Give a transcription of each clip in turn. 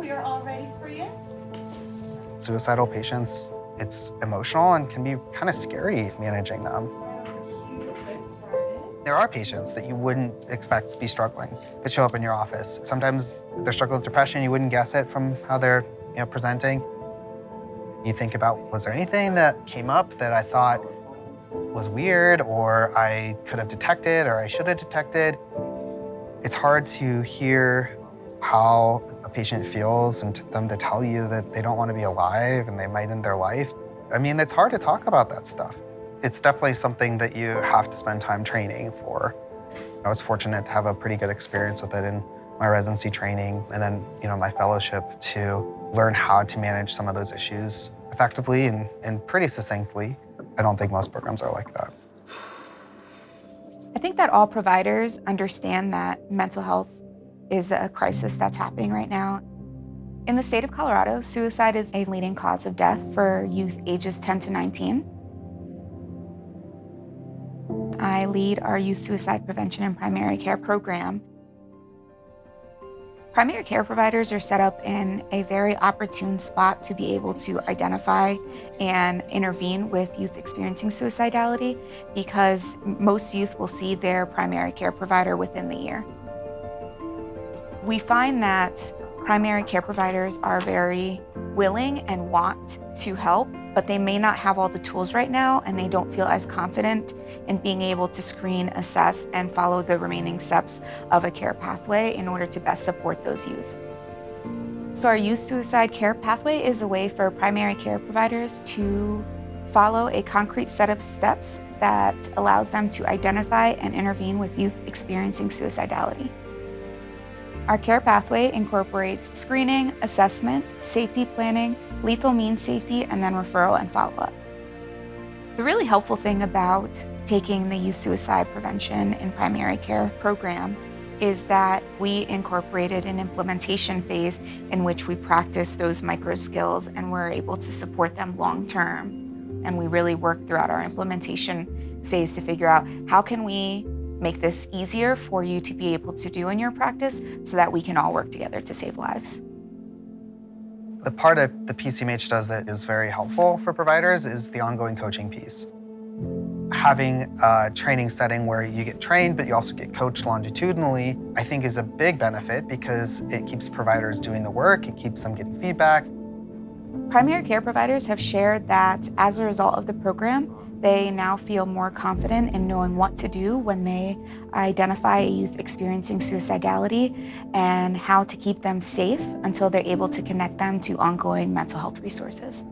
we are all ready for you. Suicidal patients, it's emotional and can be kind of scary managing them. There are patients that you wouldn't expect to be struggling that show up in your office. Sometimes they're struggling with depression, you wouldn't guess it from how they're presenting. You think about, was there anything that came up that I thought was weird or I could have detected or I should have detected? It's hard to hear how a patient feels and them to tell you that they don't want to be alive and they might end their life. I mean, it's hard to talk about that stuff. It's definitely something that you have to spend time training for. I was fortunate to have a pretty good experience with it in my residency training and then, my fellowship to learn how to manage some of those issues effectively and pretty succinctly. I don't think most programs are like that. I think that all providers understand that mental health is a crisis that's happening right now. In the state of Colorado, suicide is a leading cause of death for youth ages 10 to 19. I lead our youth suicide prevention and primary care program. Primary care providers are set up in a very opportune spot to be able to identify and intervene with youth experiencing suicidality because most youth will see their primary care provider within the year. We find that primary care providers are very willing and want to help, but they may not have all the tools right now and they don't feel as confident in being able to screen, assess, and follow the remaining steps of a care pathway in order to best support those youth. So our youth suicide care pathway is a way for primary care providers to follow a concrete set of steps that allows them to identify and intervene with youth experiencing suicidality. Our care pathway incorporates screening, assessment, safety planning, lethal means safety, and then referral and follow-up. The really helpful thing about taking the youth suicide prevention and primary care program is that we incorporated an implementation phase in which we practice those micro skills and we're able to support them long-term. And we really work throughout our implementation phase to figure out how can we make this easier for you to be able to do in your practice so that we can all work together to save lives. The part that the PCMH does that is very helpful for providers is the ongoing coaching piece. Having a training setting where you get trained, but you also get coached longitudinally, I think is a big benefit because it keeps providers doing the work, it keeps them getting feedback. Primary care providers have shared that as a result of the program, they now feel more confident in knowing what to do when they identify a youth experiencing suicidality and how to keep them safe until they're able to connect them to ongoing mental health resources.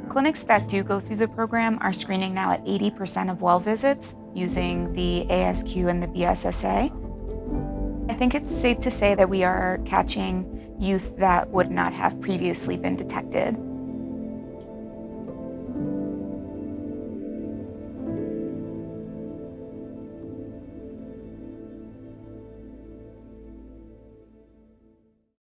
Clinics that do go through the program are screening now at 80% of well visits using the ASQ and the BSSA. I think it's safe to say that we are catching youth that would not have previously been detected.